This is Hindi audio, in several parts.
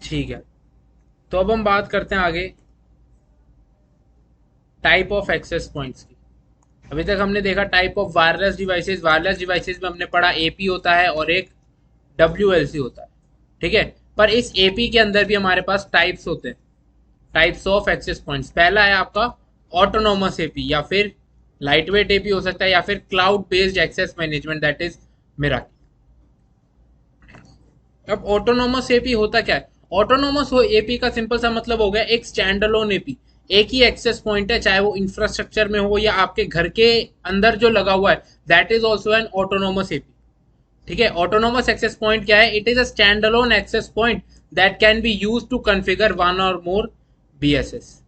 ठीक है, तो अब हम बात करते हैं आगे टाइप ऑफ एक्सेस पॉइंट्स की। अभी तक हमने देखा type of wireless devices. Wireless devices में हमने पढ़ा एपी होता है और एक डब्ल्यूएलसी होता है। ठीक है, पर इस एपी के अंदर भी हमारे पास टाइप्स होते हैं, टाइप्स ऑफ एक्सेस पॉइंट्स। पहला है आपका ऑटोनोमस एपी, या फिर लाइट वेट एपी हो सकता है, या फिर cloud based access management, that is Meraki. अब ऑटोनोमस एपी होता क्या है? ऑटोनोमस एपी का सिंपल सा मतलब हो गया एक स्टैंड अलोन एपी। एक ही एक्सेस पॉइंट है, चाहे वो इंफ्रास्ट्रक्चर में हो या आपके घर के अंदर जो लगा हुआ है, that is also an autonomous AP. ठीक है, ऑटोनोमस एक्सेस पॉइंट क्या है? It is a standalone access point that can be use to configure one or more BSS.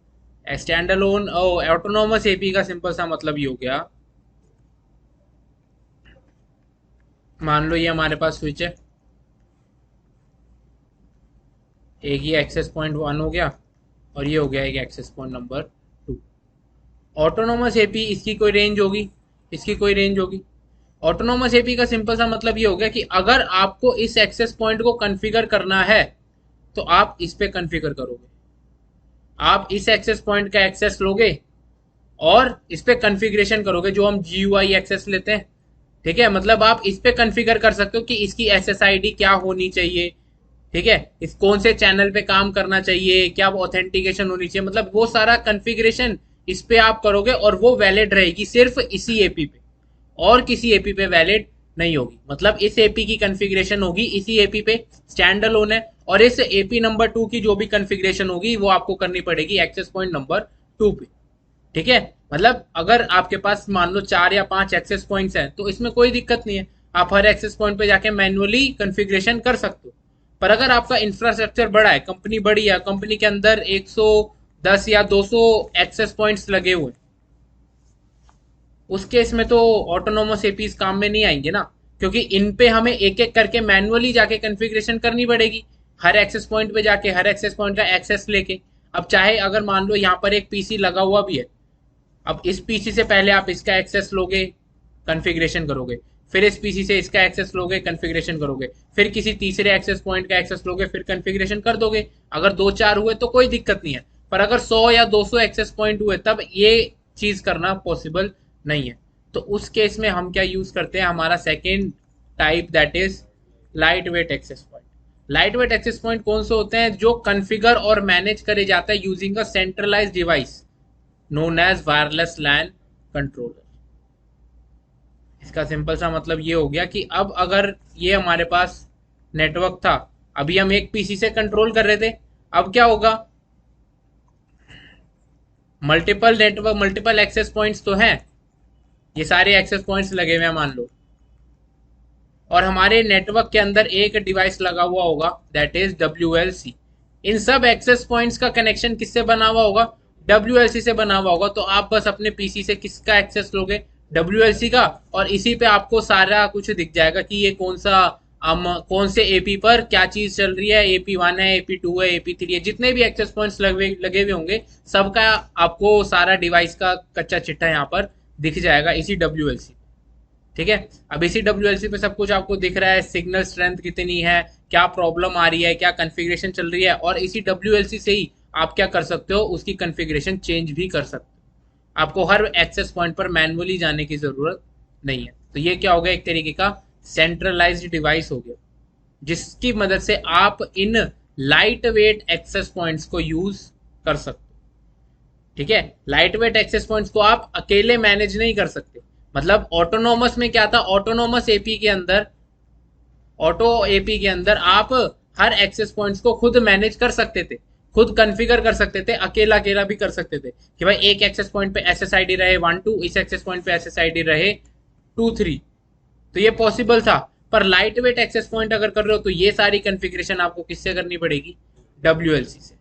Standalone autonomous AP का सिंपल सा मतलब ये हो गया, मान लो ये हमारे पास स्विच है, एक ही एक्सेस पॉइंट वन हो गया और ये हो गया एक access point number two. Autonomous AP, इसकी कोई रेंज होगी, इसकी कोई रेंज होगी। ऑटोनोमस एपी का सिंपल सा मतलब ये हो गया कि अगर आपको इस एक्सेस पॉइंट को कॉन्फ़िगर करना है तो आप इस पे कॉन्फ़िगर करोगे। आप इस एक्सेस पॉइंट का एक्सेस लोगे और इस पे कॉन्फ़िगरेशन करोगे, जो हम GUI एक्सेस लेते हैं। ठीक है, मतलब आप इस पे कॉन्फ़िगर कर सकते हो कि इसकी SSID क्या होनी चाहिए। ठीक है, इस कौन से चैनल पे काम करना चाहिए, क्या ऑथेंटिकेशन होनी चाहिए, मतलब वो सारा कॉन्फ़िगरेशन इस पे आप करोगे और वो वैलिड रहेगी सिर्फ इसी एपी पे, और किसी एपी पे वैलिड नहीं होगी। मतलब इस एपी की कॉन्फ़िगरेशन होगी इसी एपी पे, स्टैंड अलोन है, और इस एपी नंबर 2 की जो भी कॉन्फ़िगरेशन होगी वो आपको करनी पड़ेगी एक्सेस पॉइंट नंबर 2 पे। ठीक है, मतलब अगर आपके पास मान लो 4 या 5 एक्सेस पॉइंट्स हैं तो इसमें कोई दिक्कत नहीं है, आप हर एक्सेस पॉइंट पे जाके मैन्युअली कॉन्फ़िगरेशन कर सकते हो। पर अगर आपका इंफ्रास्ट्रक्चर बड़ा है, कंपनी बड़ी है, कंपनी के अंदर 110 या 200 एक्सेस पॉइंट्स लगे हुए, उस केस में तो ऑटोनोमस एपीज काम में नहीं आएंगे ना, क्योंकि इन पे हमें एक एक करके मैन्युअली जाके कॉन्फ़िगरेशन करनी पड़ेगी, हर एक्सेस पॉइंट पे जाके हर एक्सेस पॉइंट का एक्सेस लेके। अब चाहे अगर मान लो यहाँ पर एक पीसी लगा हुआ भी है, अब इस पीसी से पहले आप इसका एक्सेस लोगे, कॉन्फ़िगरेशन करोगे, फिर इस पीसी से इसका एक्सेस लोगे, कॉन्फ़िगरेशन करोगे, फिर किसी तीसरे एक्सेस पॉइंट का एक्सेस लोगे, फिर कॉन्फ़िगरेशन कर दोगे। अगर दो चार हुए तो कोई दिक्कत नहीं है, पर अगर 100 या 200 एक्सेस पॉइंट हुए तब ये चीज करना पॉसिबल नहीं है। तो उस केस में हम क्या यूज करते हैं, हमारा second type, that is lightweight access point. Lightweight access point कौन से होते हैं? जो कॉन्फ़िगर और मैनेज करे जाता है using a centralised device known as wireless LAN controller. इसका सिंपल सा मतलब ये हो गया कि अब अगर ये हमारे पास नेटवर्क था, अभी हम एक पीसी से कंट्रोल कर रहे थे, अब क्या होगा, multiple network, multiple access points तो हैं, ये सारे एक्सेस पॉइंट्स लगे हुए हैं मान लो, और हमारे नेटवर्क के अंदर एक डिवाइस लगा हुआ होगा, दैट इज WLC। इन सब एक्सेस पॉइंट्स का कनेक्शन किससे बना हुआ होगा? WLC से बना हुआ होगा। तो आप बस अपने पीसी से किसका एक्सेस लोगे? WLC का, और इसी पे आपको सारा कुछ दिख जाएगा कि ये कौन सा कौन से एपी पर क्या चीज चल रही है, AP1 है, AP2 है, AP3 है, जितने भी एक्सेस पॉइंट्स लगे हुए होंगे सबका आपको सारा डिवाइस का कच्चा चिट्ठा यहाँ पर दिख जाएगा इसी WLC। ठीक है, अब इसी WLC पे सब कुछ आपको दिख रहा है, सिग्नल स्ट्रेंथ कितनी है, क्या प्रॉब्लम आ रही है, क्या कॉन्फ़िगरेशन चल रही है, और इसी WLC से ही आप क्या कर सकते हो, उसकी कॉन्फ़िगरेशन चेंज भी कर सकते हो। आपको हर एक्सेस पॉइंट पर मैनुअली जाने की जरूरत नहीं है। तो ये क्या हो गया, एक तरीके का सेंट्रलाइज्ड डिवाइस हो गया, जिसकी मदद से आप इन लाइट वेट एक्सेस पॉइंट्स को यूज कर सकते हो। ठीक है, लाइट वेट एक्सेस पॉइंट्स को आप अकेले मैनेज नहीं कर सकते। मतलब ऑटोनोमस में क्या था, ऑटोनोमस एपी के अंदर, ऑटो एपी के अंदर आप हर एक्सेस पॉइंट्स को खुद मैनेज कर सकते थे, खुद कॉन्फ़िगर कर सकते थे, अकेला अकेला भी कर सकते थे कि भाई एक एक्सेस पॉइंट पे SSID रहे 1 2, इस एक्सेस पॉइंट पे SSID रहे 2 3। तो ये पॉसिबल था। पर लाइट वेट एक्सेस पॉइंट अगर कर रहे हो तो ये सारी कॉन्फ़िगरेशन आपको किससे करनी पड़ेगी? WLC से।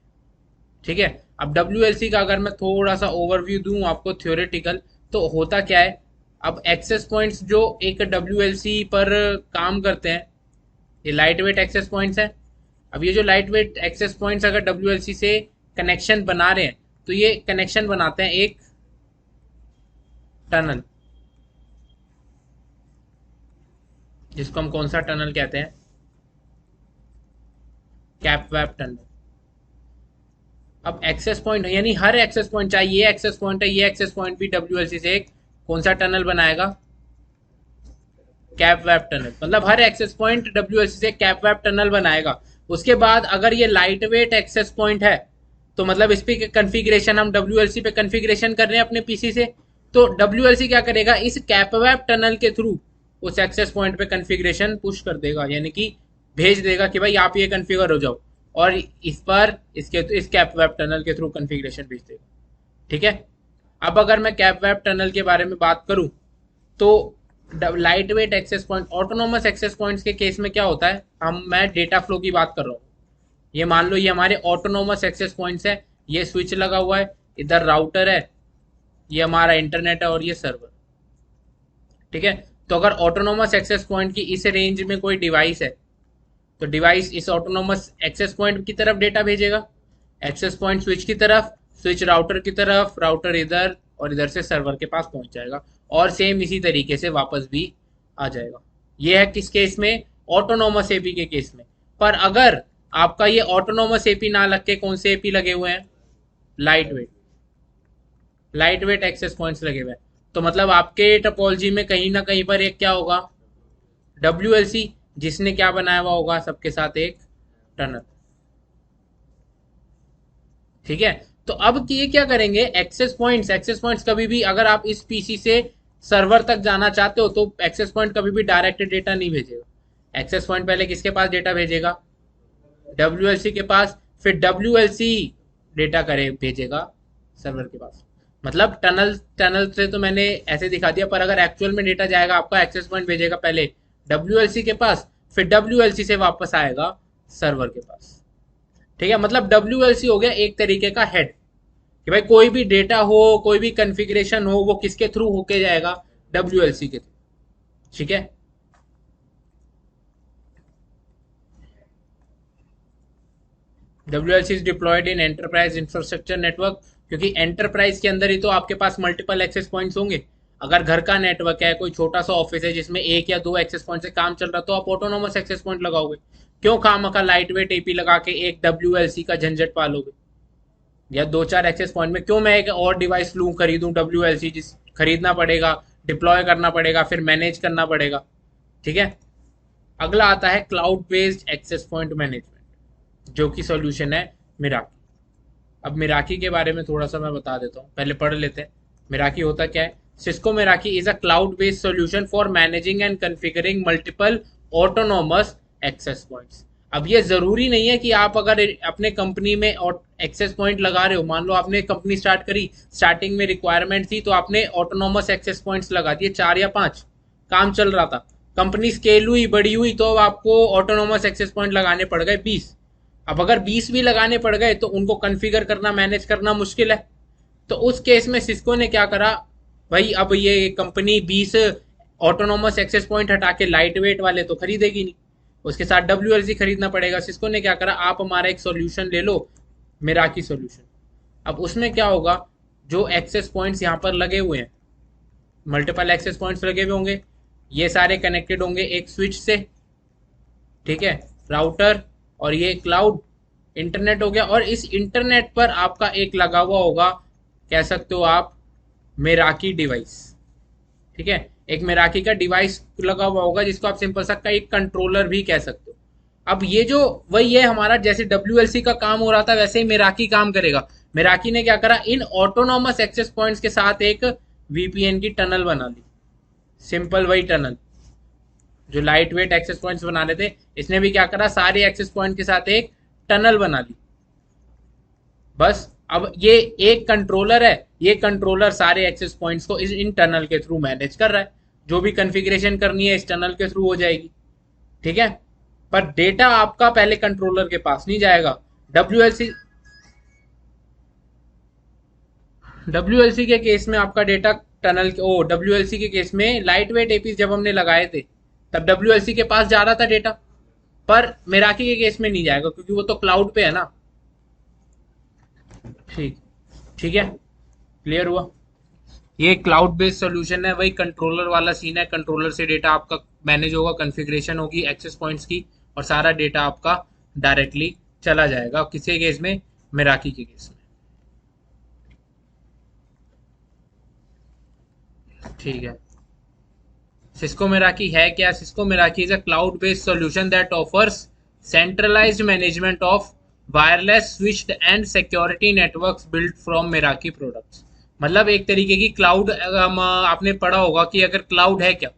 ठीक है, अब WLC का अगर मैं थोड़ा सा ओवरव्यू दूं आपको थ्योरेटिकल, तो होता क्या है, अब एक्सेस पॉइंट्स जो एक WLC पर काम करते हैं, ये लाइट वेट एक्सेस पॉइंट्स हैं। अब ये जो लाइट वेट एक्सेस पॉइंट्स अगर WLC से कनेक्शन बना रहे हैं, तो ये कनेक्शन बनाते हैं एक टनल, जिसको हम कौन सा टनल कहते हैं? कैप वेप टनल। अब एक्सेस पॉइंट यानी हर एक्सेस पॉइंट, चाहे ये एक्सेस पॉइंट है, ये एक्सेस पॉइंट भी डब्ल्यूएलसी से एक कौन सा टनल बनाएगा, कैप वेब टनल। मतलब हर एक्सेस पॉइंट डब्ल्यूएलसी से कैप वेब टनल बनाएगा। उसके बाद अगर ये लाइट वेट एक्सेस पॉइंट है तो मतलब इस पे कन्फिग्रेशन हम डब्ल्यूएलसी पे कन्फिग्रेशन कर रहे हैं अपने पीसी से, तो डब्ल्यूएलसी क्या करेगा, इस कैप वेब टनल के थ्रू उस एक्सेस पॉइंट पे कन्फिग्रेशन पुश कर देगा, यानी कि भेज देगा कि भाई आप ये कन्फिगर हो जाओ, और इस पर इस कैप वेब टनल के थ्रू कन्फिग्रेशन भेज देगा। ठीक है। अब अगर मैं कैप वेब टनल के बारे में बात करूं तो lightweight access point, autonomous access points के केस में क्या होता है, मैं डेटा फ्लो की बात कर रहा हूँ। ये मान लो ये हमारे ऑटोनोमस एक्सेस पॉइंट्स है, ये स्विच लगा हुआ है, इधर राउटर है, ये हमारा इंटरनेट है और ये सर्वर। ठीक है। तो अगर ऑटोनोमस एक्सेस पॉइंट की इस रेंज में कोई डिवाइस है तो डिवाइस इस ऑटोनोमस एक्सेस पॉइंट की तरफ डेटा भेजेगा, एक्सेस पॉइंट स्विच की तरफ, स्विच राउटर की तरफ, राउटर इधर, और इधर से सर्वर के पास पहुंच जाएगा, और सेम इसी तरीके से वापस भी आ जाएगा। ये है किस केस में, ऑटोनोमस एपी के केस में। पर अगर आपका ये ऑटोनोमस एपी ना लग के कौन से एपी लगे हुए हैं, लाइट वेट एक्सेस पॉइंट्स लगे हुए हैं, तो मतलब आपके टोपोलॉजी में कहीं ना कहीं पर एक क्या होगा, डब्ल्यूएलसी, जिसने क्या बनाया हुआ होगा सबके साथ एक टनल। ठीक है। तो अब ये क्या करेंगे, एक्सेस पॉइंट्स कभी भी अगर आप इस पीसी से सर्वर तक जाना चाहते हो तो एक्सेस पॉइंट कभी भी डायरेक्ट डेटा नहीं भेजेगा। एक्सेस पॉइंट पहले किसके पास डेटा भेजेगा, डब्ल्यूएलसी के पास, फिर डब्ल्यूएलसी डेटा करे भेजेगा सर्वर के पास। मतलब टनल से तो मैंने ऐसे दिखा दिया, पर अगर एक्चुअल में डेटा जाएगा आपका, एक्सेस पॉइंट भेजेगा पहले डब्ल्यूएलसी के पास, फिर डब्ल्यूएलसी से वापस आएगा सर्वर के पास। ठीक है। मतलब डब्ल्यूएलसी हो गया एक तरीके का हेड, कि भाई कोई भी डेटा हो, कोई भी कॉन्फ़िगरेशन हो, वो किसके थ्रू होके जाएगा, डब्ल्यूएलसी के थ्रू। ठीक है। WLC is deployed in enterprise infrastructure network, क्योंकि एंटरप्राइज के अंदर ही तो आपके पास मल्टीपल एक्सेस पॉइंट्स होंगे। अगर घर का नेटवर्क है, कोई छोटा सा ऑफिस है जिसमें एक या दो एक्सेस पॉइंट से काम चल रहा, तो आप ऑटोनोमस एक्सेस पॉइंट लगाओगे। क्यों खामखा लाइट वेट एपी लगा के एक डब्ल्यूएलसी का झंझट पालोगे, या दो चार एक्सेस पॉइंट में क्यों मैं एक और डिवाइस लूं, खरीदूं डब्ल्यूएलसी, जिस खरीदना पड़ेगा, डिप्लॉय करना पड़ेगा, फिर मैनेज करना पड़ेगा। ठीक है। अगला आता है cloud based access point management, जो कि सॉल्यूशन है मिराकी। अब मिराकी के बारे में थोड़ा सा मैं बता देता हूँ, पहले पढ़ लेते हैं मिराकी होता क्या है। Cisco Meraki is a cloud based solution for managing and configuring multiple autonomous access points. अब ये जरूरी नहीं है कि आप अगर अपने कंपनी में एक्सेस पॉइंट लगा रहे हो, मान लो आपने कंपनी स्टार्ट करी, स्टार्टिंग में रिक्वायरमेंट थी तो आपने ऑटोनोमस एक्सेस पॉइंट्स लगा दिए 4 या 5, काम चल रहा था, कंपनी स्केल हुई, बड़ी हुई, तो अब आपको ऑटोनोमस एक्सेस पॉइंट लगाने पड़ गए 20। अब अगर 20 भी लगाने पड़ गए तो उनको कॉन्फ़िगर करना, मैनेज करना मुश्किल है। तो उस केस में सिस्को ने क्या करा, भाई अब ये कंपनी 20 ऑटोनोमस एक्सेस पॉइंट हटा के लाइट वेट वाले तो खरीदेगी नहीं, उसके साथ डब्ल्यूएलसी खरीदना पड़ेगा। सिस्को ने क्या करा, आप हमारा एक सॉल्यूशन ले लो, मिराकी सॉल्यूशन। अब उसमें क्या होगा, जो एक्सेस पॉइंट्स यहाँ पर लगे हुए हैं, मल्टीपल एक्सेस पॉइंट्स लगे हुए होंगे, ये सारे कनेक्टेड होंगे एक स्विच से। ठीक है। राउटर, और ये क्लाउड इंटरनेट हो गया, और इस इंटरनेट पर आपका एक लगा हुआ होगा, कह सकते हो आप, मिराकी डिवाइस। ठीक है। एक मिराकी का डिवाइस लगा हुआ होगा, जिसको आप सिंपल सा एक कंट्रोलर भी कह सकते हो। अब ये जो वही है हमारा, जैसे डब्ल्यूएलसी का काम हो रहा था वैसे ही मिराकी काम करेगा। मिराकी ने क्या करा, इन ऑटोनोमस एक्सेस पॉइंट्स के साथ एक वीपीएन की टनल बना ली, सिंपल वही टनल जो लाइट वेट एक्सेस पॉइंट्स बना रहे थे, इसने भी क्या करा, सारे एक्सेस पॉइंट के साथ एक टनल बना ली। बस अब ये एक कंट्रोलर है, ये कंट्रोलर सारे एक्सेस पॉइंट्स को इन टनल के थ्रू मैनेज कर रहा है, जो भी कॉन्फ़िगरेशन करनी है इस टनल के थ्रू हो जाएगी। ठीक है। पर डेटा आपका पहले कंट्रोलर के पास नहीं जाएगा। डब्ल्यूएलसी डब्ल्यूएलसी के केस में आपका डेटा टनल के डब्ल्यूएलसी के केस में लाइट वेट एपी जब हमने लगाए थे तब डब्ल्यूएलसी के पास जा रहा था डेटा, पर मिराकी के केस में नहीं जाएगा क्योंकि वो तो क्लाउड पे है ना। ठीक है, क्लियर हुआ। ये क्लाउड बेस्ड सोल्यूशन है, वही कंट्रोलर वाला सीन है। कंट्रोलर से डेटा आपका मैनेज होगा, कॉन्फ़िगरेशन होगी एक्सेस पॉइंट्स की, और सारा डेटा आपका डायरेक्टली चला जाएगा। किसी केस में, मिराकी के केस में। ठीक है। सिस्को मेराकी है क्या? Cisco Meraki is a cloud based solution that offers centralised management of wireless switched and security networks built from Meraki products. मतलब एक तरीके की क्लाउड, हम आपने पढ़ा होगा कि अगर क्लाउड है क्या,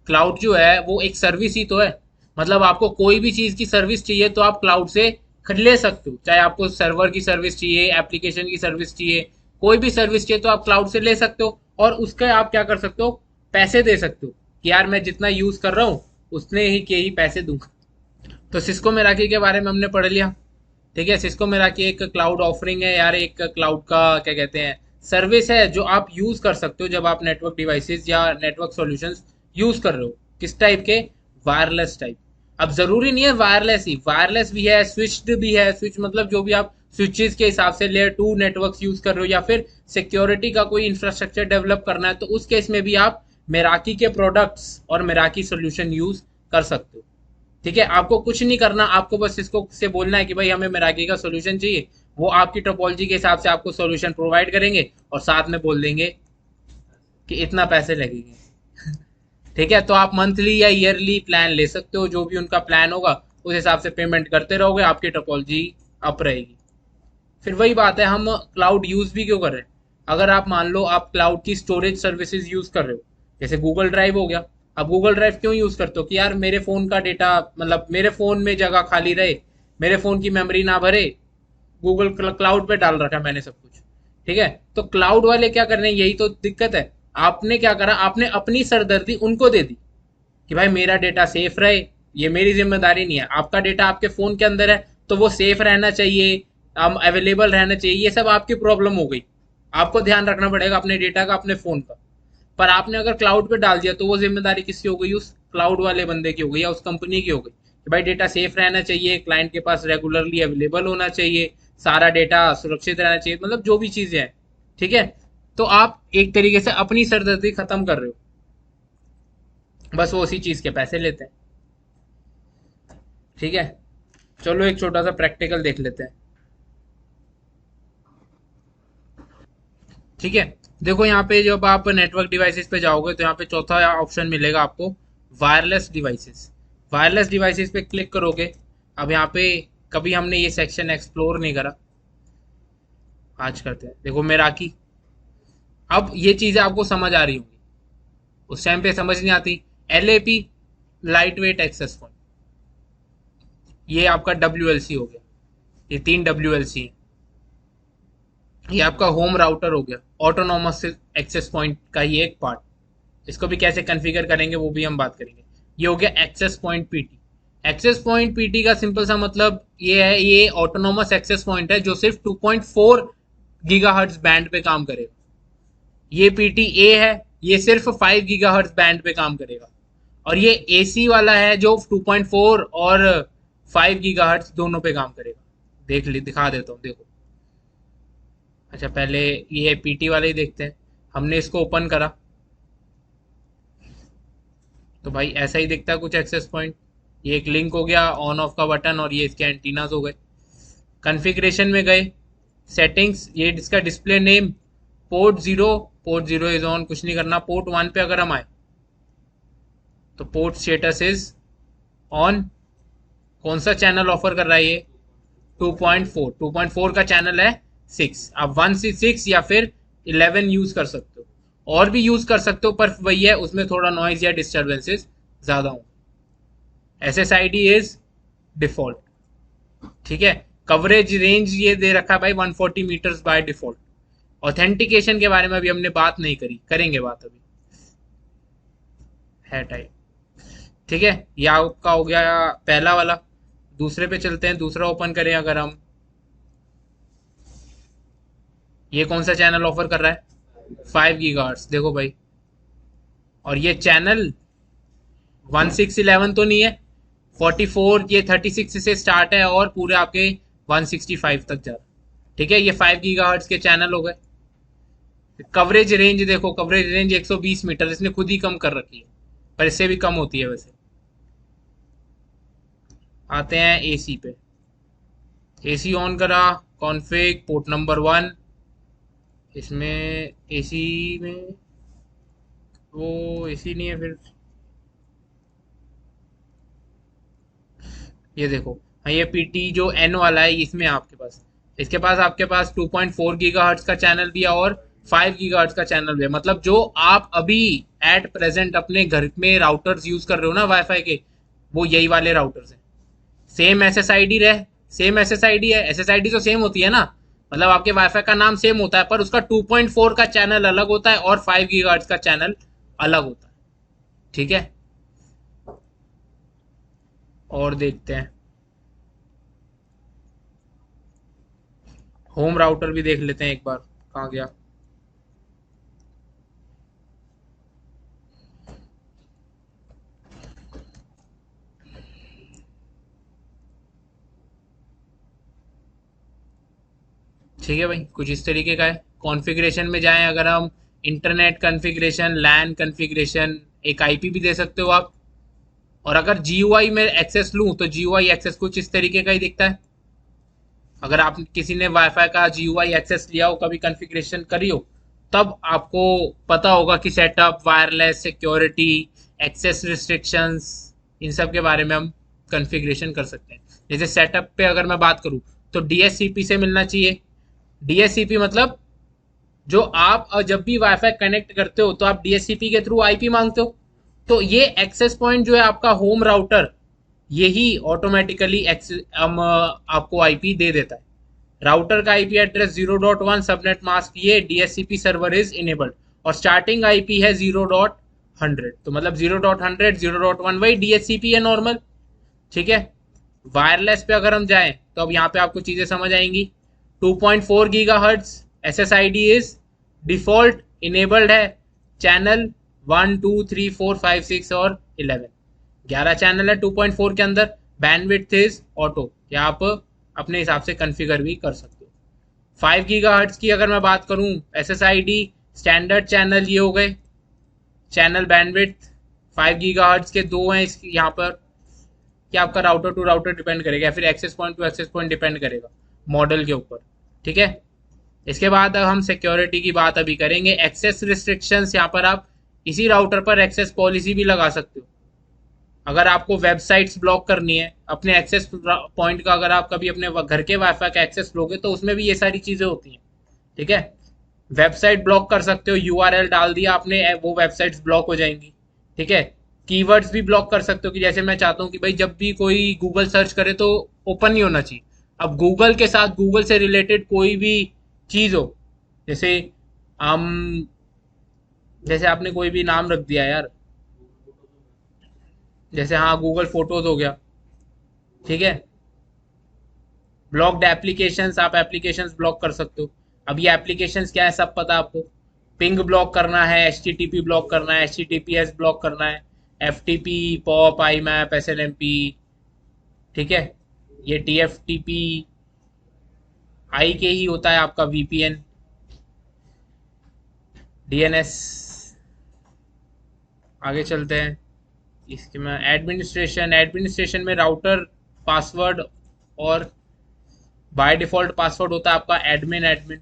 क्लाउड जो है वो एक सर्विस ही तो है। मतलब आपको कोई भी चीज की सर्विस चाहिए तो आप क्लाउड से ले सकते हो, चाहे आपको सर्वर की सर्विस चाहिए, एप्लीकेशन की सर्विस चाहिए, कोई भी सर्विस चाहिए तो आप क्लाउड से ले सकते हो। और उसका आप क्या कर सकते हो, पैसे दे सकते हो कि यार मैं जितना यूज कर रहा हूँ उतने ही के ही पैसे दूंगा। तो सिस्को मेराकी के बारे में हमने पढ़ लिया। ठीक है, सिस्को मेराकी एक क्लाउड ऑफरिंग है यार, एक क्लाउड का क्या कहते हैं, सर्विस है जो आप यूज कर सकते हो जब आप नेटवर्क डिवाइसेस या नेटवर्क सॉल्यूशंस यूज कर रहे हो। किस टाइप के? Wireless type. अब जरूरी नहीं है वायरलेस ही, वायरलेस भी है, स्विच्ड भी है। स्विच मतलब जो भी आप स्विचेस के हिसाब से लेयर 2 नेटवर्क यूज कर रहे हो, या फिर सिक्योरिटी का कोई इंफ्रास्ट्रक्चर डेवलप करना है तो उस केस में भी आप मेराकी के प्रोडक्ट्स और मेराकी सोल्यूशन यूज कर सकते हो। ठीक है, आपको कुछ नहीं करना, आपको बस इसको से बोलना है कि भाई हमें मेराकी का सोल्यूशन चाहिए, वो आपकी टोपोलॉजी के हिसाब से आपको सोल्यूशन प्रोवाइड करेंगे और साथ में बोल देंगे कि इतना पैसे लगेंगे। ठीक है, तो आप मंथली या ईयरली प्लान ले सकते हो, जो भी उनका प्लान होगा उस हिसाब से पेमेंट करते रहोगे, आपकी टोपोलॉजी अप रहेगी। फिर वही बात है, हम क्लाउड यूज भी क्यों कर रहे हैं? अगर आप मान लो आप क्लाउड की स्टोरेज सर्विसेज यूज कर रहे हो, जैसे गूगल ड्राइव हो गया। अब गूगल ड्राइव क्यों यूज करते हो कि यार मेरे फोन का डेटा, मतलब मेरे फोन में जगह खाली रहे, मेरे फोन की मेमोरी ना भरे, गूगल क्लाउड पे डाल रखा है मैंने सब कुछ। ठीक है, तो क्लाउड वाले क्या कर रहे हैं, यही तो दिक्कत है। आपने क्या करा, आपने अपनी सरदर्दी उनको दे दी कि भाई मेरा डेटा सेफ रहे, ये मेरी जिम्मेदारी नहीं है। आपका डेटा आपके फोन के अंदर है तो वो सेफ रहना चाहिए, अवेलेबल रहना चाहिए, ये सब आपकी प्रॉब्लम हो गई। आपको ध्यान रखना पड़ेगा अपने डेटा का, अपने फोन का। पर आपने अगर क्लाउड पे डाल दिया तो वो जिम्मेदारी किसकी हो गई? उस क्लाउड वाले बंदे की हो गई या उस कंपनी की हो गई कि भाई डेटा सेफ रहना चाहिए, क्लाइंट के पास रेगुलरली अवेलेबल होना चाहिए, सारा डेटा सुरक्षित रहना चाहिए, मतलब जो भी चीजें हैं। ठीक है, तो आप एक तरीके से अपनी सरदर्दी खत्म कर रहे हो, बस वो उसी चीज के पैसे लेते हैं। ठीक है, चलो एक छोटा सा प्रैक्टिकल देख लेते हैं। ठीक है, देखो यहाँ पे जब आप नेटवर्क डिवाइसेस पे जाओगे तो यहाँ पे चौथा ऑप्शन मिलेगा आपको, वायरलेस डिवाइसेस। वायरलेस डिवाइसेस पे क्लिक करोगे। अब यहाँ पे कभी हमने ये सेक्शन एक्सप्लोर नहीं करा, आज करते हैं। देखो मेराकी, अब ये चीजें आपको समझ आ रही होंगी, उस टाइम पे समझ नहीं आती। LAP, lightweight access point, ये आपका WLC हो गया, ये 3 WLC है। ये आपका होम राउटर हो गया, ऑटोनोमस एक्सेस पॉइंट का ही एक पार्ट। इसको भी कैसे कॉन्फ़िगर करेंगे वो भी हम बात करेंगे। ये हो गया access point PT. Access point PT का सिंपल सा मतलब ये है, ये ऑटोनोमस एक्सेस पॉइंट है जो सिर्फ 2.4 गीगाहर्ट्ज बैंड पे काम करेगा। ये PTA है, ये सिर्फ 5 गीगाहर्ट्ज बैंड पे काम करेगा। और ये AC वाला है जो 2.4 और 5 गीगाहर्ट्ज दोनों पे काम करेगा। देख ली, दिखा देता हूँ, देखो। अच्छा, पहले ये PT वाले ही देखते हैं। हमने इसको ओपन करा तो भाई ऐसा ही दिखता है कुछ एक्सेस पॉइंट। ये एक लिंक हो गया, ऑन ऑफ का बटन, और ये इसके एंटीनाज हो गए। कॉन्फ़िगरेशन में गए, सेटिंग्स, ये इसका display name port 0 is on, कुछ नहीं करना। पोर्ट 1 पे अगर हम आए तो पोर्ट स्टेटस इज ऑन। कौन सा चैनल ऑफर कर रहा है ये? 2.4 का चैनल है 6। आप 1 से 6 या फिर 11 यूज कर सकते हो, और भी यूज कर सकते हो, पर वही है उसमें थोड़ा नॉइज या डिस्टर्बेंसेस ज्यादा हो। SSID is default. ठीक है, कवरेज रेंज ये दे रखा है भाई 140 मीटर्स बाय डिफॉल्ट। ऑथेंटिकेशन के बारे में अभी हमने बात नहीं करी, करेंगे बात अभी, है टाइप। ठीक है, ये आपका हो गया पहला वाला। दूसरे पे चलते हैं, दूसरा ओपन करें अगर हम। ये कौन सा चैनल ऑफर कर रहा है? 5 गीगाहर्ट्ज, देखो भाई। और ये चैनल 1611 तो नहीं है, 44, ये 36 से स्टार्ट है और पूरे आपके 165 तक जा रहा है। ठीक है, ये 5 गीगाहर्ट्ज के चैनल हो गए। कवरेज रेंज देखो, कवरेज रेंज 120 मीटर, इसने खुद ही कम कर रखी है, पर इससे भी कम होती है वैसे। आते हैं AC पे। AC ऑन करा, कॉन्फ़िग पोर्ट नंबर 1। इसमें AC में वो इसी नहीं है फिर। ये देखो, हाँ ये पीटी जो एन वाला है इसमें आपके पास, इसके पास आपके पास 2.4 गीगाहर्ट्ज का चैनल भी है और 5 गीगाहर्ट्ज का चैनल भी है। मतलब जो आप अभी एट प्रेजेंट अपने घर में राउटर्स यूज कर रहे हो ना वाईफाई के, वो यही वाले राउटर्स हैं। सेम एसएसआईडी रहे, सेम एसएसआईडी है, एसएसआईडी तो सेम होती है ना, मतलब आपके वाईफाई का नाम सेम होता है पर उसका 2.4 का चैनल अलग होता है और 5 गीगाहर्ट्ज का चैनल अलग होता है। ठीक है, और देखते हैं, होम राउटर भी देख लेते हैं एक बार, कहाँ गया। ठीक है भाई, कुछ इस तरीके का है। कॉन्फ़िगरेशन में जाएं अगर हम, इंटरनेट कॉन्फ़िगरेशन, लैन कॉन्फ़िगरेशन, एक आईपी भी दे सकते हो आप। और अगर जीयूआई में एक्सेस लूं तो जीयूआई एक्सेस कुछ इस तरीके का ही दिखता है। अगर आप किसी ने वाईफाई का जीयूआई एक्सेस लिया हो, कभी कॉन्फ़िगरेशन करी हो, तब आपको पता होगा कि setup, wireless, security, access restrictions, इन सब के बारे में हम कॉन्फ़िगरेशन कर सकते हैं। जैसे सेटअप पे अगर मैं बात करूं तो डीएससीपी से मिलना चाहिए। डीएससीपी मतलब जो आप जब भी वाईफाई कनेक्ट करते हो तो आप डीएससीपी के थ्रू आईपी मांगते हो। तो ये एक्सेस पॉइंट जो है आपका होम राउटर, यही ऑटोमेटिकली हम आपको आईपी दे देता है। राउटर का आईपी एड्रेस 0.1, सबनेट मास्क ये डीएससीपी सर्वर इज इनेबल्ड, और स्टार्टिंग आईपी है 0.100, तो मतलब 0.100 0.1 वही डीएससीपी है नॉर्मल। ठीक है, वायरलेस पे अगर हम जाएं तो अब यहाँ पे आपको चीजें समझ आएंगी। 2.4 gigahertz SSID is default enabled है, चैनल 1 2 3 4 5 6 और 11, 11 चैनल है 2.4 के अंदर। बैंडविड्थ इज ऑटो, या आप अपने हिसाब से कॉन्फ़िगर भी कर सकते हो। 5 गीगाहर्ट्ज की अगर मैं बात करूं, एसएसआईडी स्टैंडर्ड चैनल ये हो गए, चैनल बैंडविड्थ 5 गीगाहर्ट्ज के दो हैं इस यहाँ पर। कि आपका राउटर टू राउटर डिपेंड करेगा या फिर access point to access point depend करेगा मॉडल के ऊपर। ठीक है, इसके बाद अब हम सिक्योरिटी की बात अभी करेंगे। एक्सेस रिस्ट्रिक्शंस, यहाँ पर आप इसी राउटर पर एक्सेस पॉलिसी भी लगा सकते हो। अगर आपको वेबसाइट्स ब्लॉक करनी है अपने एक्सेस पॉइंट का, अगर आप कभी अपने घर के वाईफाई का एक्सेस लोगे तो उसमें भी ये सारी चीजें होती हैं। ठीक है, वेबसाइट ब्लॉक कर सकते हो, यूआरएल डाल दिया आपने, वो वेबसाइट्स ब्लॉक हो जाएंगी। ठीक है, कीवर्ड्स भी ब्लॉक कर सकते हो कि जैसे मैं चाहता हूँ कि भाई जब भी कोई गूगल सर्च करे तो ओपन नहीं होना चाहिए। अब गूगल के साथ गूगल से रिलेटेड कोई भी चीज हो, जैसे हम, जैसे आपने कोई भी नाम रख दिया यार, जैसे हाँ गूगल फोटोज हो गया। ठीक है, ब्लॉक्ड एप्लीकेशंस, आप एप्लीकेशंस ब्लॉक कर सकते हो। अब ये एप्लीकेशंस क्या है सब पता है आपको। पिंग ब्लॉक करना है, एचटीटीपी ब्लॉक करना है, एचटीटीपीएस ब्लॉक करना है, एफटीपी, पॉप, आई मैप, एसएनएमपी। ठीक है, ये टीएफटीपी आई के ही होता है आपका, वीपीएन, डीएनएस। आगे चलते हैं, इसके में एडमिनिस्ट्रेशन, एडमिनिस्ट्रेशन में राउटर पासवर्ड और बाय डिफॉल्ट पासवर्ड होता है आपका एडमिन एडमिन।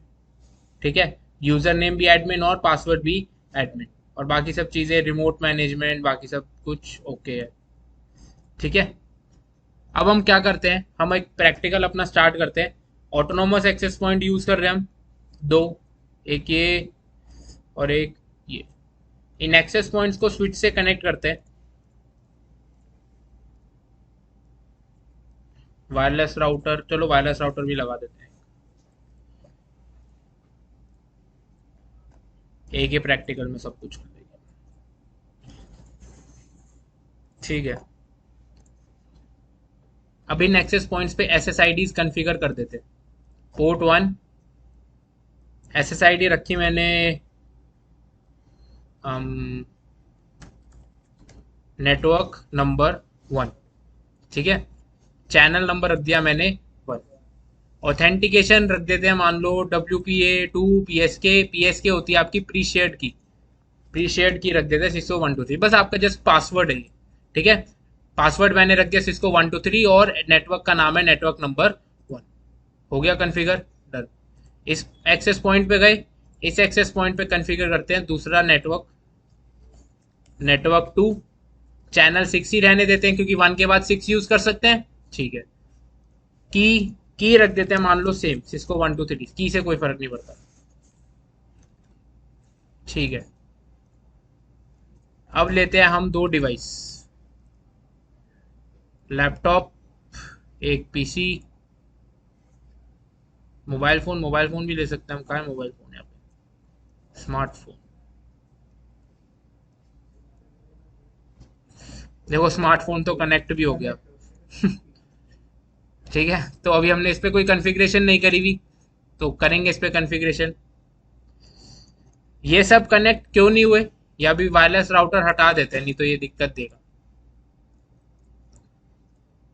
ठीक है, यूजर नेम भी एडमिन और पासवर्ड भी एडमिन, और बाकी सब चीजें रिमोट मैनेजमेंट, बाकी सब कुछ ओके है। ठीक है, अब हम क्या करते हैं, हम एक प्रैक्टिकल अपना स्टार्ट करते हैं। ऑटोनोमस एक्सेस पॉइंट यूज कर रहे हैं हम दो, एक ये और एक ये। इन एक्सेस पॉइंट्स को स्विच से कनेक्ट करते हैं। वायरलेस राउटर, चलो वायरलेस राउटर भी लगा देते हैं, एक ही प्रैक्टिकल में सब कुछ कर देंगे। ठीक है, अब इन एक्सेस पॉइंट्स पे एसएसआईडीज कॉन्फ़िगर कर देते हैं। पोर्ट 1 एसएसआईडी रखी मैंने नेटवर्क नंबर 1। ठीक है, चैनल नंबर रख दिया मैंने 1। ऑथेंटिकेशन रख देते हैं, मान लो WPA2 PSK, PSK होती है आपकी प्री शेयर्ड की, प्री शेयर्ड की रख देते हैं सिस्को 123, बस आपका जस्ट पासवर्ड है ये। ठीक है, पासवर्ड मैंने रख दिया सिस्को 123 और नेटवर्क का नाम है नेटवर्क नंबर 1। हो गया कॉन्फ़िगर, डन। इस एक्सेस पॉइंट पे गए, इस एक्सेस पॉइंट पे कॉन्फ़िगर करते हैं दूसरा नेटवर्क। नेटवर्क 2, चैनल 6 ही रहने देते हैं क्योंकि 1 के बाद 6 यूज कर सकते हैं। ठीक है, की की रख देते हैं मान लो सेम, सिस्को 123, की से कोई फर्क नहीं पड़ता। ठीक है, अब लेते हैं हम दो डिवाइस, लैपटॉप, एक PC, mobile phone, mobile phone भी ले सकते हैं हम, कहाँ है मोबाइल फोन यहाँ पे, स्मार्टफोन। देखो स्मार्टफोन तो कनेक्ट भी हो गया। ठीक है, तो अभी हमने इस पे कोई कॉन्फ़िगरेशन नहीं करी हुई, तो करेंगे इस पे कॉन्फ़िगरेशन। ये सब कनेक्ट क्यों नहीं हुए, या भी वायरलेस राउटर हटा देते हैं, नहीं तो ये दिक्कत देगा,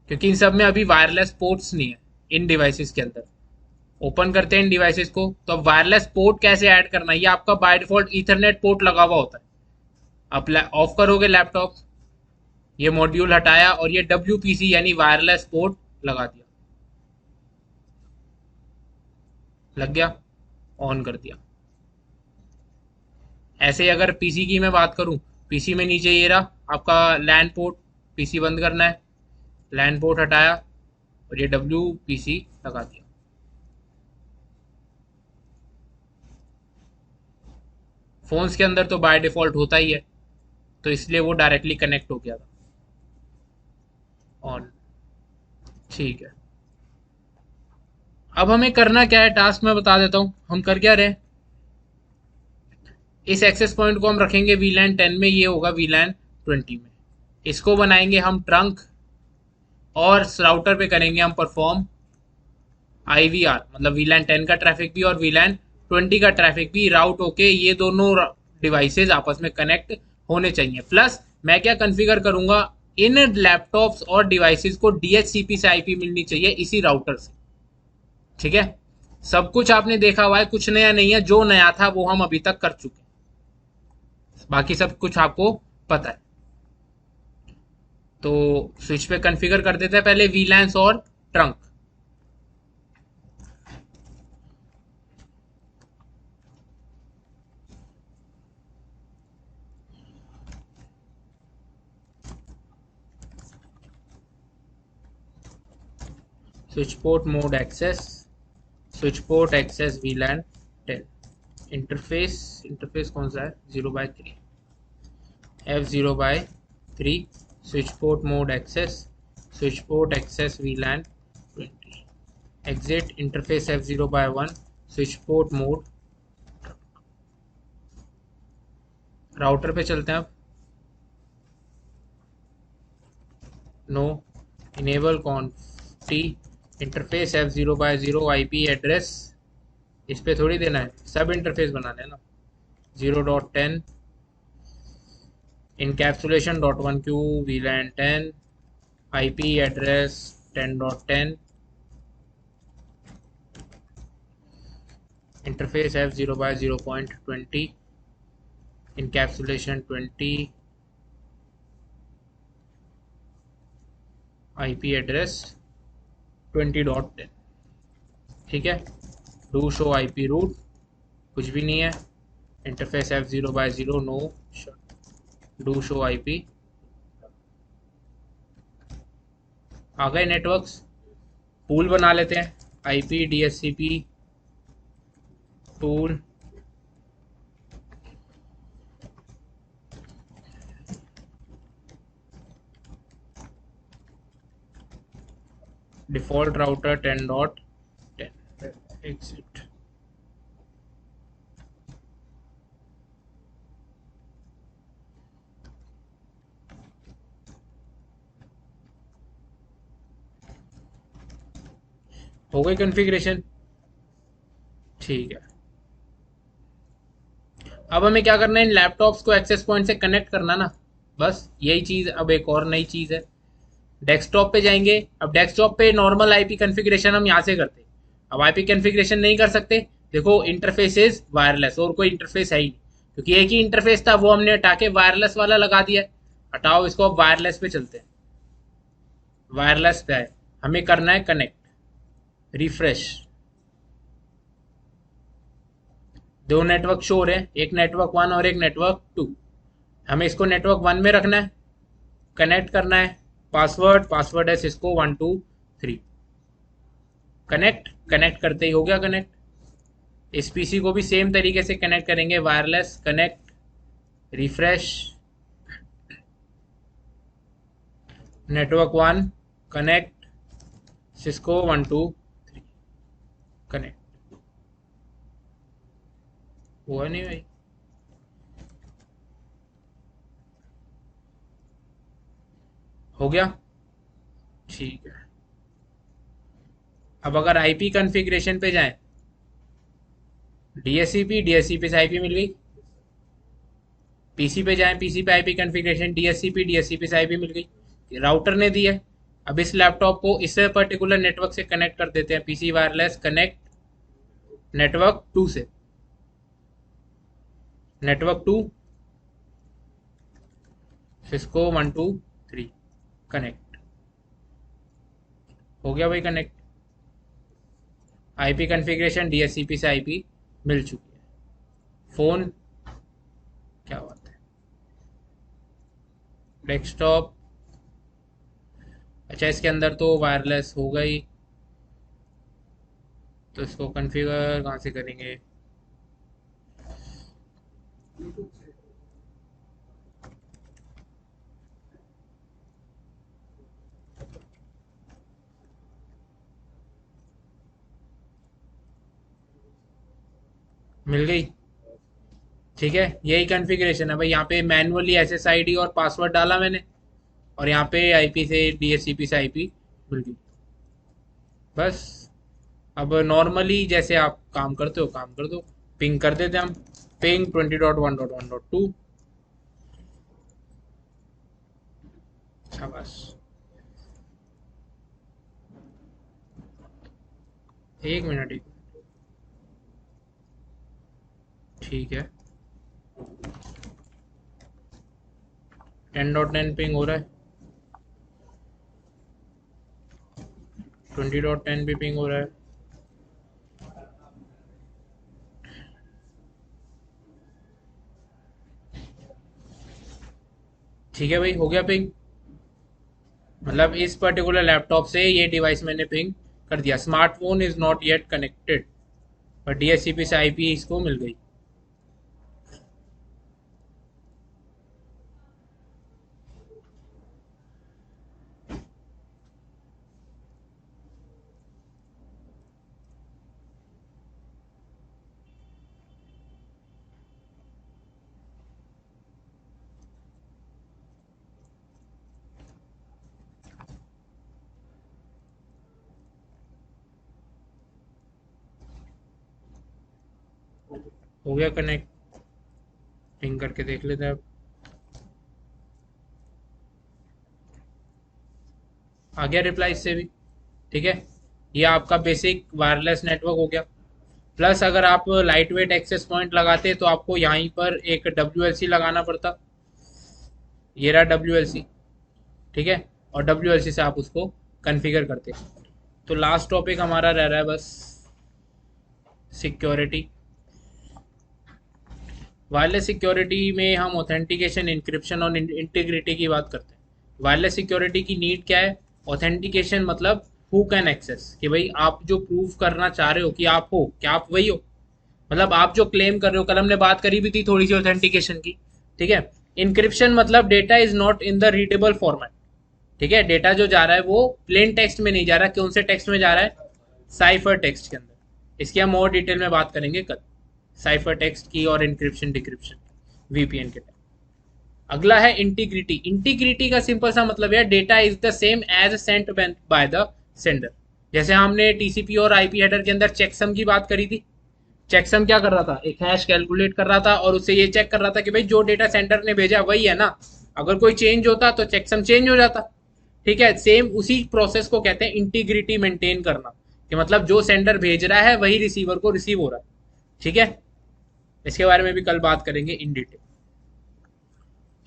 क्योंकि इन सब में अभी वायरलेस पोर्ट्स नहीं है इन डिवाइसेस के अंदर। ओपन करते हैं इन डिवाइसेस को, तो अब वायरलेस पोर्ट कैसे ऐड करना है, ये आपका बाय डिफॉल्ट ईथरनेट पोर्ट लगा हुआ होता है। आप ऑफ करोगे लैपटॉप, ये मॉड्यूल हटाया और ये WPC यानी वायरलेस पोर्ट लगा दिया, लग गया, ऑन कर दिया। ऐसे ही अगर पीसी की मैं बात करूं, पीसी में नीचे ये रहा आपका लैन पोर्ट, पीसी बंद करना है, लैन पोर्ट हटाया और ये WPC लगा दिया। फोन्स के अंदर तो बाय डिफॉल्ट होता ही है, तो इसलिए वो डायरेक्टली कनेक्ट हो गया था, ऑन। ठीक है, अब हमें करना क्या है, टास्क मैं बता देता हूँ हम कर क्या रहे हैं। इस एक्सेस पॉइंट को हम रखेंगे VLAN 10 में, ये होगा VLAN 20 में। इसको बनाएंगे हम ट्रंक, और राउटर पे करेंगे हम परफॉर्म IVR, मतलब VLAN 10 का ट्रैफिक भी और VLAN 20 का ट्रैफिक भी राउट होके ये दोनों डिवाइसेस आपस में कनेक्ट होने चाहिए। प्लस मैं क्या कॉन्फ़िगर करूंगा, इन लैपटॉप्स और डिवाइसेस को DHCP से IP मिलनी चाहिए इसी राउटर से। ठीक है, सब कुछ आपने देखा हुआ है, कुछ नया नहीं है, जो नया था वो हम अभी तक कर चुके हैं, बाकी सब कुछ आपको पता है। तो स्विच पे कॉन्फ़िगर कर देते हैं पहले VLANs और trunk. Switch port mode access, switch port access VLAN 10, interface, interface कौन सा है, 0/3, F0/3, switch port mode access, switch port access VLAN 20, exit interface F0/1, switch port mode. Router पे चलते हैं अब, no, enable conf interface F0/0 IP address, इस पे थोड़ी देना है, सब इंटरफेस बनाना है ना। 0.10 encapsulation.1q VLAN 10 IP address 10.10 interface F0/0.20 encapsulation 20 IP address 20.10। ठीक है, डू शो IP रूट, कुछ भी नहीं है, interface F0/0 no, do show IP। आ गए नेटवर्क्स, पूल बना लेते हैं, IP DHCP pool, default router 10.10, exit. हो गई कॉन्फ़िगरेशन। ठीक है, अब हमें क्या करना है, इन लैपटॉप्स को एक्सेस पॉइंट से कनेक्ट करना ना, बस यही चीज़। अब एक और नई चीज़ है, डेस्कटॉप पे जाएंगे। अब डेस्कटॉप पे नॉर्मल IP कॉन्फ़िगरेशन हम यहाँ से करते हैं, अब IP कॉन्फ़िगरेशन नहीं कर सकते। देखो इंटरफेसेस वायरलेस, और कोई इंटरफेस है ही नहीं, क्योंकि एक ही इंटरफेस था वो हमने हटा के वायरलेस वाला लगा दिया। हटाओ इसको, अब वायरलेस पे चलते हैं। वायरलेस पे है, हमें करना है कनेक्ट, रिफ्रेश। दो नेटवर्क शो हो रहे हैं, एक नेटवर्क 1 और एक नेटवर्क 2। हमें इसको नेटवर्क 1 में रखना है, कनेक्ट करना है, पासवर्ड है सिस्को 123, कनेक्ट। कनेक्ट करते ही हो गया कनेक्ट। इस पीसी को भी सेम तरीके से कनेक्ट करेंगे, wireless connect, refresh, network 1 connect, Cisco 123 connect. हुआ नहीं भाई? हो गया, ठीक है। अब अगर आईपी कॉन्फ़िगरेशन पे जाएं, डीएससीपी से आईपी मिल गई। पीसी पे जाएं, पीसी पे आईपी कॉन्फ़िगरेशन डीएससीपी से आईपी मिल गई, राउटर ने दी है। अब इस लैपटॉप को इस पर्टिकुलर नेटवर्क से कनेक्ट कर देते हैं, पीसी वायरलेस कनेक्ट नेटवर्क 2 से, नेटवर्क 2 सिस्को 123 कनेक्ट। हो गया भाई कनेक्ट। आईपी कॉन्फ़िगरेशन डीएससीपी से आईपी मिल चुकी है। फोन, क्या बात है, डेस्कटॉप, अच्छा इसके अंदर तो वायरलेस हो गई, तो इसको कॉन्फ़िगर कहाँ से करेंगे? मिल गई, ठीक है। यही कॉन्फ़िगरेशन है भाई। यहाँ पे मैनुअली एसएसआईडी और पासवर्ड डाला मैंने, और यहाँ पे आईपी से डीएचसीपी से आईपी मिल गई, बस। अब नॉर्मली जैसे आप काम करते हो काम कर दो, पिंग कर देते हम, पिंग 20.1.1.2, शाबाश। एक मिनट, ठीक है। 10.10 पिंग हो रहा है, 20.10 भी पिंग हो रहा है। ठीक है भाई, हो गया पिंग। मतलब इस पर्टिकुलर लैपटॉप से ये डिवाइस मैंने पिंग कर दिया। Smartphone is not yet connected, पर डीएचसीपी से आईपी इसको मिल गई। हो गया कनेक्ट, पिंग करके देख लेते हैं अब। आ गया रिप्लाई इससे भी, ठीक है। ये आपका बेसिक वायरलेस नेटवर्क हो गया। प्लस अगर आप लाइट वेट एक्सेस पॉइंट लगाते तो आपको यहीं पर एक WLC लगाना पड़ता, ये रहा WLC, ठीक है। और WLC से आप उसको कॉन्फ़िगर करते। तो लास्ट टॉपिक हमारा रह रहा है बस सिक्योरिटी। वायरलेस सिक्योरिटी में हम ऑथेंटिकेशन, इंक्रिप्शन और इंटीग्रिटी की बात करते हैं। वायरलेस सिक्योरिटी की नीड क्या है? ऑथेंटिकेशन मतलब हु कैन एक्सेस, कि भाई आप जो प्रूव करना चाह रहे हो कि आप हो, क्या आप वही हो, मतलब आप जो क्लेम कर रहे हो। कल हमने बात करी भी थी थोड़ी सी ऑथेंटिकेशन की, ठीक है। इंक्रिप्शन मतलब data is not in the readable format, ठीक है। डेटा जो जा रहा है वो प्लेन टेक्स्ट में नहीं जा रहा, कौन से टेक्स्ट में जा रहा है? साइफर टेक्स्ट के अंदर। इसकी हम और डिटेल में बात करेंगे कल, साइफर टेक्स्ट की और इंक्रिप्शन डिक्रिप्शन वीपीएन के टाइम। अगला है इंटीग्रिटी। इंटीग्रिटी का सिंपल सा मतलब है data is the same as sent by the sender. जैसे हमने टीसीपी और आईपी हेडर के अंदर चेकसम की बात करी थी। चेकसम क्या कर रहा था? एक हैश कैलकुलेट कर रहा था और उससे ये चेक कर रहा था कि भाई जो डेटा सेंडर ने भेजा वही है ना। अगर कोई चेंज होता तो चेकसम चेंज हो जाता, ठीक है। सेम उसी प्रोसेस को कहते हैं इंटीग्रिटी मेंटेन करना, कि मतलब जो सेंडर भेज रहा है वही रिसीवर को रिसीव हो रहा है, ठीक है। इसके बारे में भी कल बात करेंगे in detail.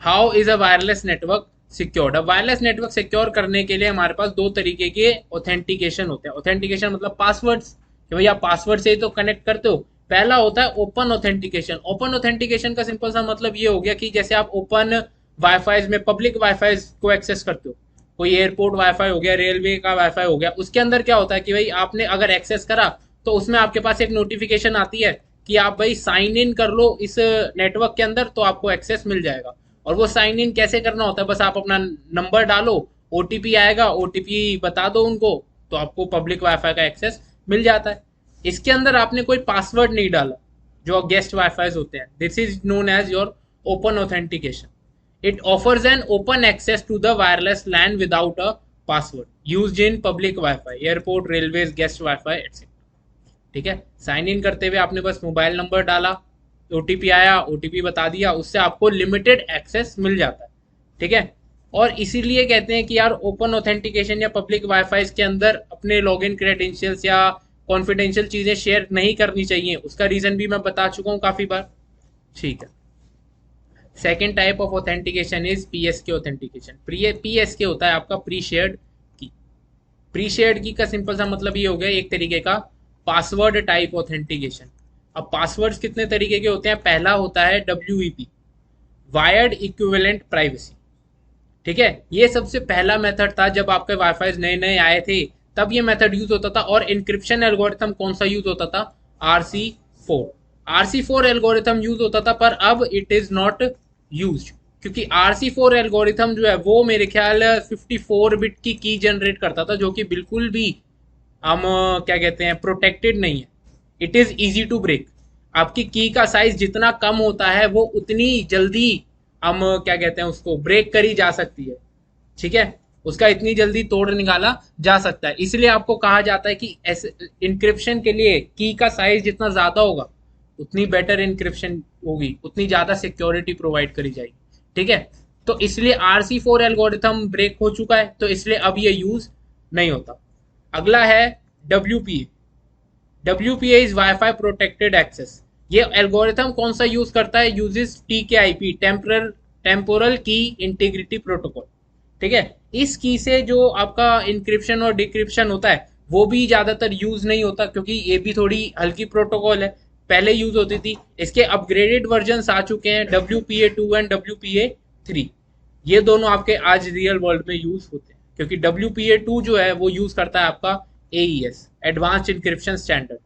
How is a wireless network secured? अब वायरलेस नेटवर्क सिक्योर करने के लिए हमारे पास दो तरीके के ऑथेंटिकेशन होते हैं। ऑथेंटिकेशन मतलब पासवर्ड्स, कि भाई आप पासवर्ड से ही तो कनेक्ट करते हो, पहला होता है ओपन ऑथेंटिकेशन। ओपन ऑथेंटिकेशन का सिंपल सा मतलब ये हो गया कि जैसे आप ओपन वाईफाई में पब्लिक वाईफाई को एक्सेस करते हो, कोई एयरपोर्ट वाईफाई हो गया, रेलवे का वाईफाई हो गया, उसके अंदर क्या होता है कि भाई आपने अगर एक्सेस करा तो उसमें आपके पास एक नोटिफिकेशन आती है कि आप भाई साइन इन कर लो इस नेटवर्क के अंदर, तो आपको एक्सेस मिल जाएगा। और वो साइन इन कैसे करना होता है, बस आप अपना नंबर डालो, ओटीपी आएगा, ओटीपी बता दो उनको, तो आपको पब्लिक वाईफाई का एक्सेस मिल जाता है। इसके अंदर आपने कोई पासवर्ड नहीं डाला जो गेस्ट वाईफाई होते हैं। This is known as your open authentication. It offers an open access to the wireless LAN without a password used in public WiFi, airport, railway, guest WiFi etcetera. ठीक है, साइन इन करते हुए आपने बस मोबाइल नंबर डाला, ओटीपी आया, ओटीपी बता दिया, उससे आपको लिमिटेड एक्सेस मिल जाता है। ठीक है, और इसीलिए कहते हैं कि यार ओपन ऑथेंटिकेशन या पब्लिक वाईफाई के अंदर अपने लॉगिन क्रेडेंशियल्स या कॉन्फिडेंशियल चीजें शेयर नहीं करनी चाहिए। उसका रीजन भी मैं बता चुका हूं काफी बार। ठीक है, second type of authentication is PSK authentication. PSK होता है आपका प्री शेयर्ड की। प्री शेयर्ड की का सिंपल सा मतलब ये हो गया एक तरीके का पासवर्ड टाइप ऑथेंटिकेशन। अब पासवर्ड्स कितने तरीके के होते हैं? पहला होता है डब्ल्यूईपी, वायर्ड इक्विवेलेंट प्राइवेसी। ठीक है, ये सबसे पहला मेथड था जब आपके वाईफाई नए नए आए थे, तब ये मेथड यूज होता था। और इंक्रिप्शन एल्गोरिथम कौन सा यूज होता था? RC4। RC4 एल्गोरिथम यूज होता था, पर अब इट इज नॉट यूज, क्योंकि RC4 एल्गोरिथम जो है वो मेरे ख्याल 54 बिट की जनरेट करता था, जो कि बिल्कुल भी हम क्या कहते हैं प्रोटेक्टेड नहीं है। It is easy to break. आपकी की का साइज जितना कम होता है वो उतनी जल्दी हम क्या कहते हैं उसको ब्रेक करी जा सकती है। ठीक है, उसका इतनी जल्दी तोड़ निकाला जा सकता है। इसलिए आपको कहा जाता है कि इंक्रिप्शन के लिए की का साइज जितना ज्यादा होगा उतनी बेटर इंक्रिप्शन होगी, उतनी ज्यादा सिक्योरिटी प्रोवाइड करी जाएगी। ठीक है, तो इसलिए RC4 एल्गोरिथम ब्रेक हो चुका है, तो इसलिए अब ये यूज नहीं होता। अगला है WPA। WPA is WiFi protected access. ये एल्गोरिथम कौन सा यूज करता है? Uses TKIP, temporal key integrity protocol. ठीक है, इस की से जो आपका इंक्रिप्शन और डिक्रिप्शन होता है वो भी ज्यादातर यूज नहीं होता, क्योंकि ये भी थोड़ी हल्की प्रोटोकॉल है। पहले यूज होती थी, इसके अपग्रेडेड वर्जन आ चुके हैं, WPA2 एंड WPA3। ये दोनों आपके आज रियल वर्ल्ड में यूज होते हैं, क्योंकि WPA2 जो है वो यूज करता है आपका AES, एडवांस्ड इंक्रिप्शन स्टैंडर्ड।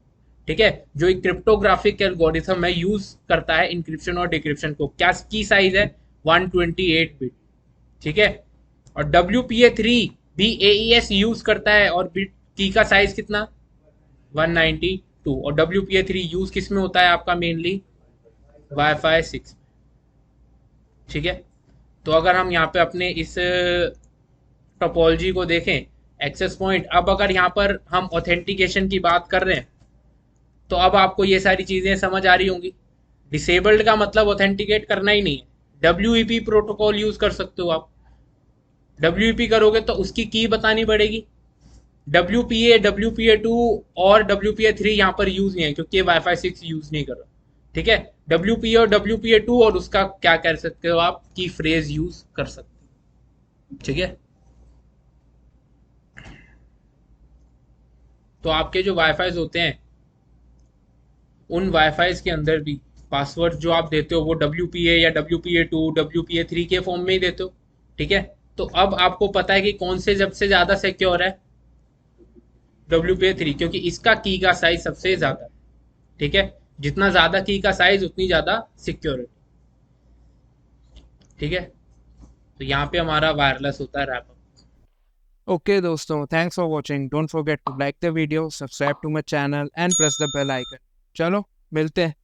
ठीक है, जो एक क्रिप्टोग्राफिक एल्गोरिथम है यूज करता है इंक्रिप्शन और डिक्रिप्शन को। क्या की साइज है? 128 बिट। ठीक है, और WPA3 भी AES यूज करता है, और बिट की का साइज कितना? 192। और WPA3 यूज किस में होता है आपका? Mainly wifi 6। ठीक है, तो अगर हम यहाँ पे अपने इस टोपोलॉजी को देखें, एक्सेस पॉइंट, अब अगर यहाँ पर हम ऑथेंटिकेशन की बात कर रहे हैं तो अब आपको ये सारी चीजें समझ आ रही होंगी। डिसेबल्ड का मतलब ऑथेंटिकेट करना ही नहीं है। WEP प्रोटोकॉल यूज कर सकते हो आप। WEP करोगे तो उसकी की बतानी पड़ेगी। WPA, WPA2 और WPA3 यहाँ पर यूज नहीं है, क्योंकि ये वाईफाई 6 यूज नहीं कर रहा। ठीक है, WPA और WPA2 और उसका क्या कर सकते हो आप? की फ्रेज यूज कर सकते हो। ठीक है, तो आपके जो वाईफाई होते हैं उन वाईफाई के अंदर भी पासवर्ड जो आप देते हो वो WPA या WPA2, WPA3 के फॉर्म में ही देते हो। ठीक है, तो अब आपको पता है कि कौन से सबसे ज्यादा सिक्योर है? WPA3, क्योंकि इसका की का साइज सबसे ज्यादा है। ठीक है, जितना ज्यादा की का साइज उतनी ज्यादा सिक्योरिटी। ठीक है, तो यहाँ पे हमारा वायरलेस होता है रैप। Okay, दोस्तों, thanks for watching. Don't forget to like the video, subscribe to my channel and press the bell icon. चलो, मिलते हैं।